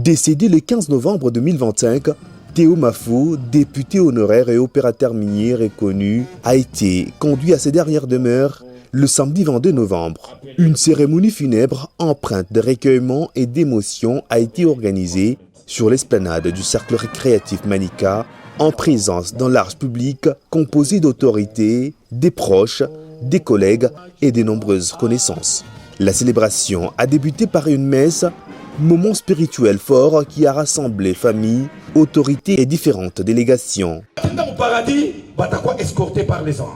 Décédé le 15 novembre 2025, Théo Mafo, député honoraire et opérateur minier reconnu, a été conduit à ses dernières demeures le samedi 22 novembre. Une cérémonie funèbre empreinte de recueillement et d'émotion a été organisée sur l'esplanade du cercle récréatif Manika, en présence d'un large public composé d'autorités, des proches, des collègues et de nombreuses connaissances. La célébration a débuté par une messe, moment spirituel fort qui a rassemblé familles, autorités et différentes délégations. Au paradis, bataquoi escorté par les anges.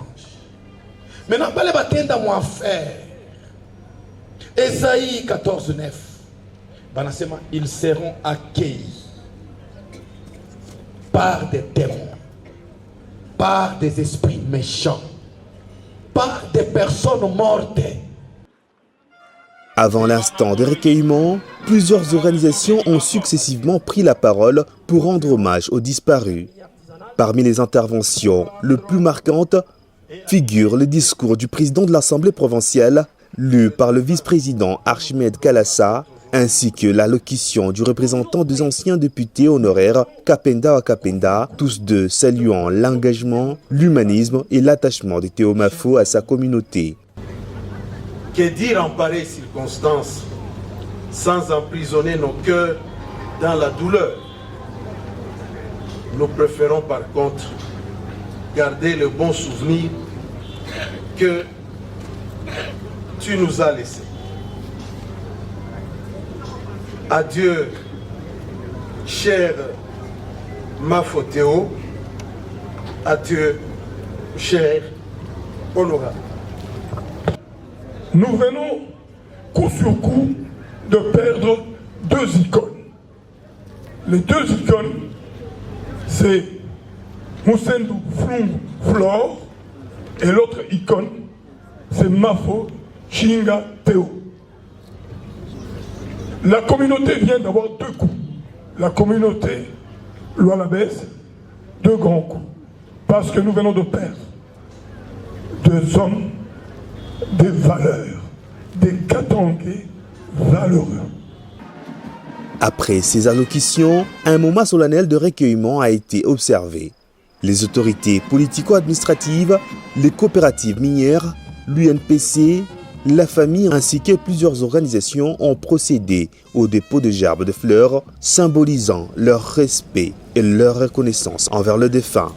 Maintenant, pas les batenda mon affaire. Ésaïe 14:9. Banasema, ils seront accueillis par des démons, par des esprits méchants, par des personnes mortes. Avant l'instant de recueillement, plusieurs organisations ont successivement pris la parole pour rendre hommage aux disparus. Parmi les interventions les plus marquantes figure le discours du président de l'Assemblée provinciale, lu par le vice-président Archimède Kalassa, ainsi que l'allocution du représentant des anciens députés honoraires Kapenda Wakapenda, tous deux saluant l'engagement, l'humanisme et l'attachement de Théo Mafo à sa communauté. Que dire en pareille circonstance sans emprisonner nos cœurs dans la douleur? Nous préférons par contre garder le bon souvenir que tu nous as laissé. Adieu, cher Mafo Théo. Adieu, cher honorable. Nous venons coup sur coup de perdre deux icônes. Les deux icônes, c'est Moussendou Flore et l'autre icône, c'est Mafo Chinga Théo. La communauté vient d'avoir deux coups. La communauté, Lualabès, deux grands coups. Parce que nous venons de perdre deux hommes, des valeurs, des Katangais valeureux. Après ces allocutions, un moment solennel de recueillement a été observé. Les autorités politico-administratives, les coopératives minières, l'UNPC, la famille ainsi que plusieurs organisations ont procédé au dépôt de gerbes de fleurs symbolisant leur respect et leur reconnaissance envers le défunt.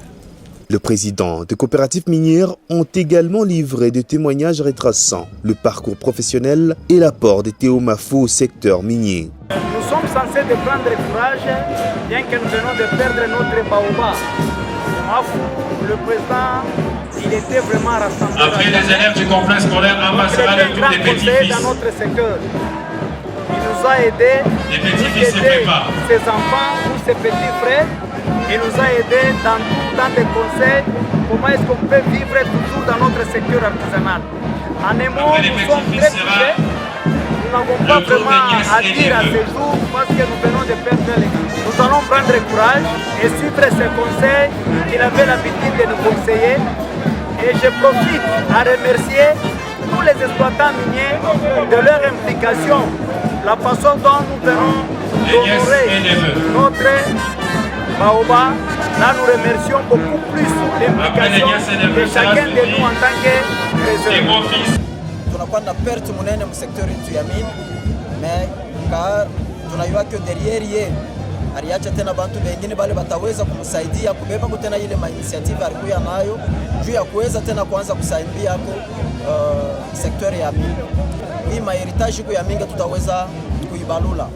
Le président des coopératives minières ont également livré des témoignages retraçant le parcours professionnel et l'apport de Théo Mafo au secteur minier. Nous sommes censés de prendre courage, bien que nous venons de perdre notre baobab. Mafo, le président, il était vraiment rassemblé. Après, les élèves du complexe scolaire amassera le tour des petits-fils. Dans notre secteur. Il nous a aidés, les petits-fils se préparent. Ses enfants ou ses petits frères. Il nous a aidés dans des conseils, comment est-ce qu'on peut vivre toujours dans notre secteur artisanal. En un mot, nous sommes très touchés. Nous n'avons pas vraiment à dire à ce jour parce que nous venons de perdre les gars. Nous allons prendre courage et suivre ces conseils qu'il avait l'habitude de nous conseiller. Et je profite à remercier tous les exploitants miniers de leur implication, la façon dont nous venons d'honorer notre baobab. Là, nous remercions beaucoup plus l'implication de chacun de nous en tant que président. Tunakuwa na perte munene mu secteur yetu ya mine, mais car tunajua que derrière yeye aliacha tena bantu wengine bale bataweza kumsaidia kubeba tena ile initiative alikuwa nayo juu ya kuweza tena kuanza kusaidia yako secteur ya mine. Hii maheritage ya mingi tutaweza kuibalula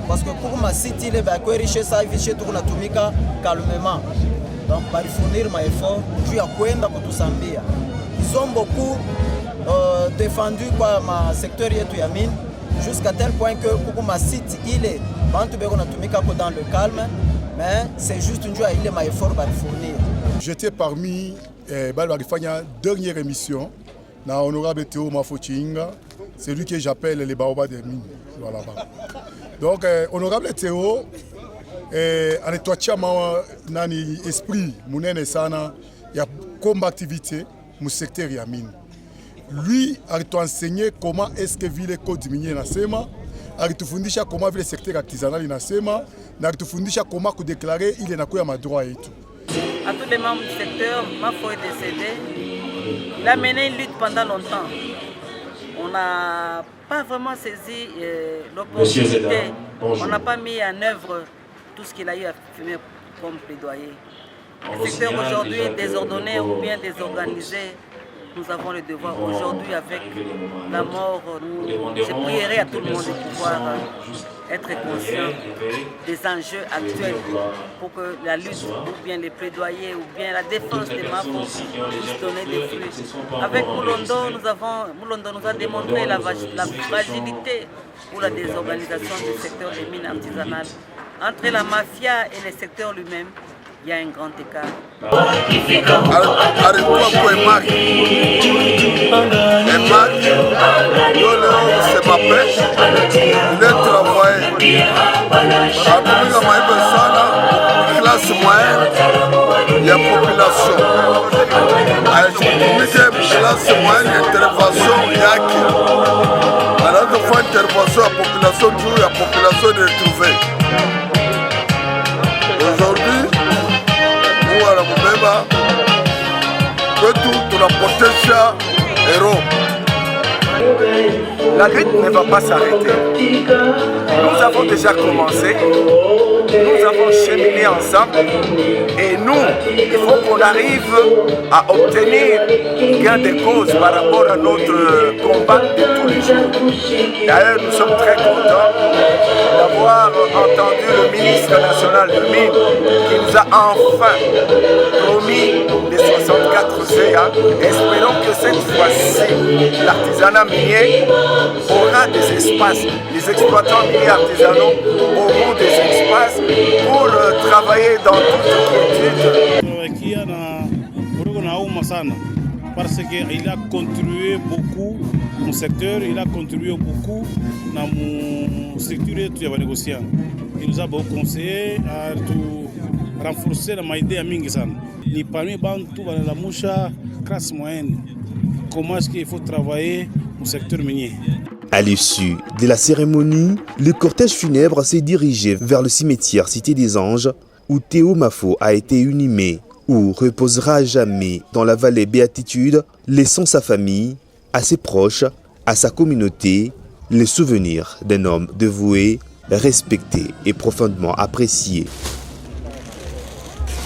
parce que pour ma site ile ba ko riche ça hivi chez tunatumika calmement. Donc par fournir ma effort juu ya kwenda kutusambia. Ils ont beaucoup défendu kwa ma secteur yetu ya mine jusqu'à tel point que pour ma site ile bantu beko natumika ko dans le calme, mais c'est juste une joie ile ma effort ba fournir. J'étais parmi balifanya dernière émission na honorable Théo Mafo Chinga, c'est lui que j'appelle les baobabs des mines. Voilà. Donc honorable Théo anatuachia nani esprit munene sana ya combativité mu secteur ya mine. Lui a enseigné comment est-ce que vile code minier nasema, alitufundisha koma vile secteur artisanal inasema na alitufundisha koma kudéclarer ile nakuya madroit yetu. À tous les membres du secteur, Mafo est décédé. Il a mené une lutte pendant longtemps. On n'a pas vraiment saisi l'opportunité. On n'a pas mis en œuvre tout ce qu'il a eu à faire comme plaidoyer. Le secteur aujourd'hui désordonné ou bien désorganisé, nous avons le devoir aujourd'hui avec la mort, je prierai à tout le monde de pouvoir être conscient des enjeux actuels pour que la lutte ou bien les plaidoyers ou bien la défense des Mafo puisse donner des fruits. Avec Moulondo, Moulondo nous a démontré la fragilité ou la désorganisation du secteur des mines artisanales. Entre la mafia et le secteur lui-même, il y a un grand écart. C'est ma paix. Il est travaillé. Classe moyenne, il y a population. Classe moyenne, intervention, il y a qui. Alors, il faut intervention à la population, toujours la population de retrouver. Aujourd'hui, nous à la Moubeba, que tout rapporter ça, héros. La lutte ne va pas s'arrêter. Nous avons déjà commencé, nous avons cheminé ensemble et nous, il faut qu'on arrive à obtenir gain de cause par rapport à notre combat de tous les jours. D'ailleurs, nous sommes très contents d'avoir entendu le ministre national de Mines qui nous a enfin promis les 64 CA. Espérons que cette fois-ci, l'artisanat minier aura des espaces. Les exploitants miniers artisanaux auront des espaces pour travailler dans toute quiétude. Parce qu'il a contribué beaucoup mon secteur, il a contribué beaucoup dans mon structure de négociant. Il nous a beaucoup conseillé à renforcer la maïdé à Mingisan. Les parmi tout dans la moucha classe moyenne. Comment est-ce qu'il faut travailler au secteur minier? À l'issue de la cérémonie, le cortège funèbre s'est dirigé vers le cimetière Cité des Anges où Théo Mafo a été inhumé, où reposera à jamais dans la vallée Béatitude, laissant sa famille, à ses proches, à sa communauté, les souvenirs d'un homme dévoué, respecté et profondément apprécié.